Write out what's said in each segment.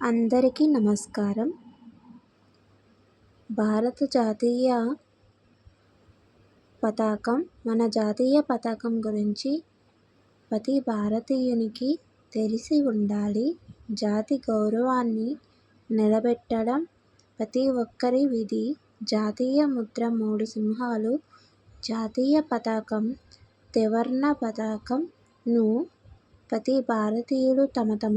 అందరికీ నమస్కారం. భారత జాతీయ పతాకం. మన జాతీయ పతాకం గురించి ప్రతి భారతీయునికి తెలిసి ఉండాలి. జాతి గౌరవాన్ని నిలబెట్టడం ప్రతి ఒక్కరి విధి. జాతీయ ముద్ర 3 సింహాలు. జాతీయ పతాకం త్రివర్ణ పతాకంను ప్రతి భారతీయుడు తమ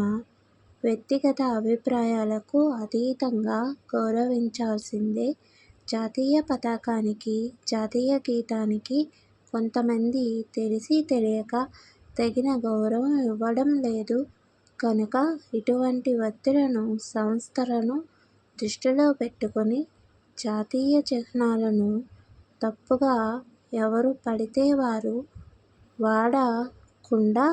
వ్యక్తిగత అభిప్రాయాలకు అతీతంగా గౌరవించాల్సిందే. జాతీయ పతాకానికి, జాతీయ గీతానికి కొంతమంది తెలిసి తెలియక తగిన గౌరవం ఇవ్వడం లేదు కనుక ఇటువంటి ఒత్తిడులను, సంస్థలను దృష్టిలో పెట్టుకొని జాతీయ చిహ్నాలను తప్పుగా ఎవరు పడితే వారు వాడకుండా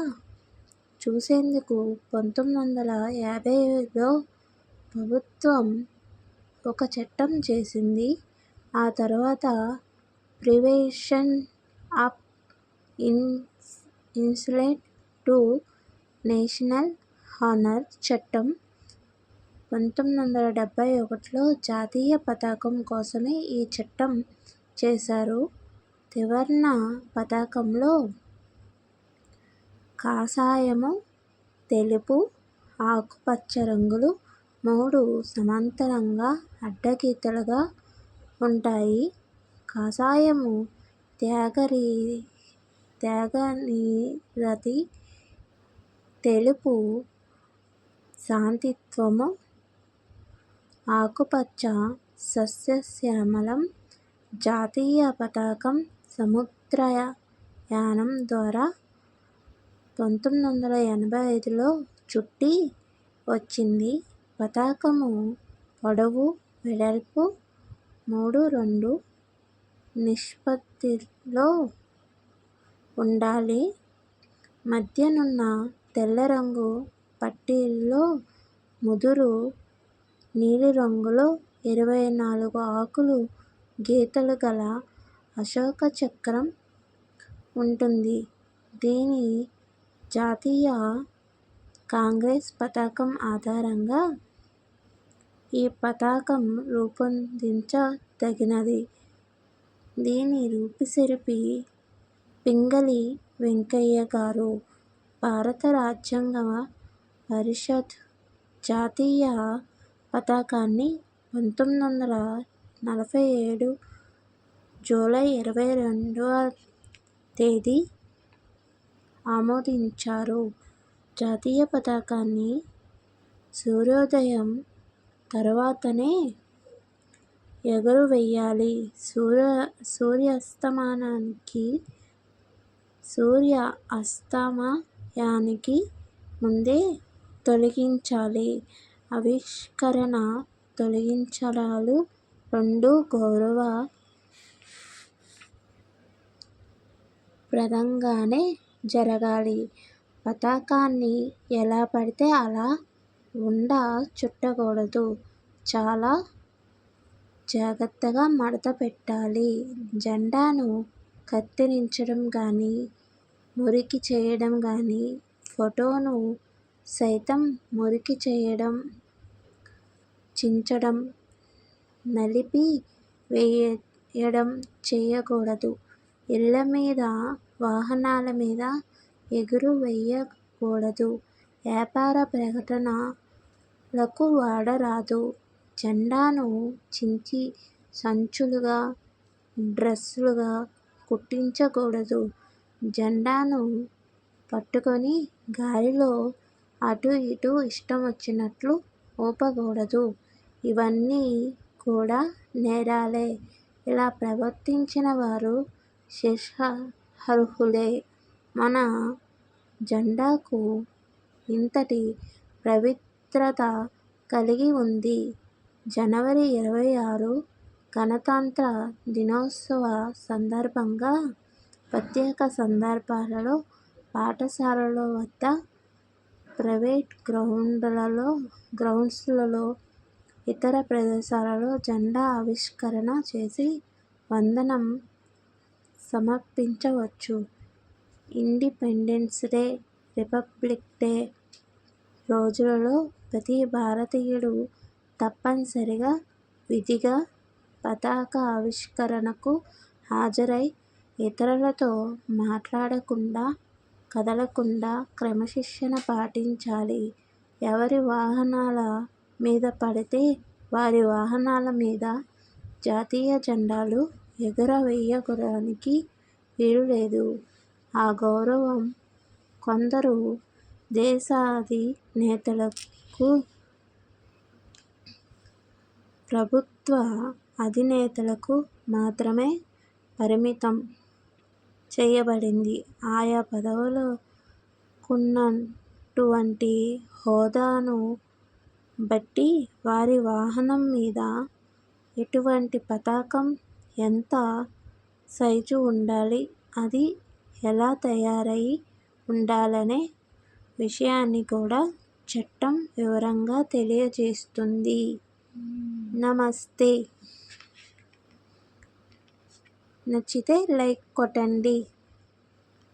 చూసేందుకు 1950లో ప్రభుత్వం ఒక చట్టం చేసింది. ఆ తర్వాత prevention of insult to national honour చట్టం 1971లో జాతీయ పతాకం కోసమే ఈ చట్టం చేశారు. త్రివర్ణ పతాకంలో కాషాయము, తెలుపు, ఆకుపచ్చ రంగులు 3 సమాంతరంగా అడ్డగీతలుగా ఉంటాయి. కాషాయము త్యాగనిరతి, తెలుపు శాంతిత్వము, ఆకుపచ్చ సస్యశ్యామలం. జాతీయ పతాకం సముద్రయానం ద్వారా 1985లో చుట్టి వచ్చింది. పతాకము పొడవు, వెడల్పు 3:2 నిష్పత్తిలో ఉండాలి. మధ్యనున్న తెల్లరంగు పట్టీల్లో ముదురు నీలిరంగులో 24 ఆకులు గీతలు గల అశోక చక్రం ఉంటుంది. దీని జాతీయ కాంగ్రెస్ పతాకం ఆధారంగా ఈ పతాకం రూపొందించదగినది. దీని రూపశిల్పి పింగళి వెంకయ్య గారు. భారత రాజ్యాంగ పరిషత్ జాతీయ పతాకాన్ని 1947 జూలై 22వ తేదీ ఆమోదించారు. జాతీయ పతాకాన్ని సూర్యోదయం తరువాతనే ఎగురవేయాలి. సూర్యాస్తమయానికి ముందే తొలగించాలి. ఆవిష్కరణ, తొలగించడాలు రెండూ గౌరవ ప్రదంగానే జరగాలి. పతాకాన్ని ఎలా పడితే అలా ఉండ చుట్టకూడదు. చాలా జాగ్రత్తగా మడత పెట్టాలి. జెండాను కత్తిరించడం గానీ, మురికి చేయడం గానీ, ఫోటోను సైతం మురికి చేయడం, చించడం, నలిపి వేయడం చేయకూడదు. ఇళ్ల మీద, వాహనాల మీద ఎగురవేయకూడదు. వ్యాపార ప్రకటనలకు వాడరాదు. జెండాను చించి సంచులుగా, డ్రెస్సులుగా కుట్టించకూడదు. జెండాను పట్టుకొని గాలిలో అటూ ఇటూ ఇష్టమొచ్చినట్లు ఊపకూడదు. ఇవన్నీ కూడా నేరాలే. ఇలా ప్రవర్తించిన వారు శిక్షార్హులే. మన జెండాకు ఇంతటి పవిత్రత కలిగి ఉంది. జనవరి 26 గణతంత్ర దినోత్సవ సందర్భంగా ప్రత్యేక సందర్భాలలో పాఠశాలల వద్ద, ప్రైవేట్ గ్రౌండ్స్లలో, ఇతర ప్రదేశాలలో జెండా ఆవిష్కరణ చేసి వందనం సమర్పించవచ్చు. ఇండిపెండెన్స్ డే, రిపబ్లిక్ డే, రోజులలో ప్రతి భారతీయుడు తప్పనిసరిగా విధిగా పతాక ఆవిష్కరణకు హాజరై ఇతరులతో మాట్లాడకుండా కదలకుండా క్రమశిక్షణ పాటించాలి. ఎవరి వాహనాల మీద పడితే వారి వాహనాల మీద జాతీయ జెండాలు ఎగురవేయడానికి వీలులేదు. ఆ గౌరవం కొందరు దేశాధినేతలకు, ప్రభుత్వ అధినేతలకు మాత్రమే పరిమితం చేయబడింది. ఆయా పదవులకున్నటువంటి హోదాను బట్టి వారి వాహనం మీద ఎటువంటి పతాకం, ఎంత సైజు ఉండాలి, అది ఎలా తయారై ఉండాలనే విషయాన్ని కూడా చట్టం వివరంగా తెలియజేస్తుంది. నమస్తే. నచ్చితే లైక్ కొట్టండి.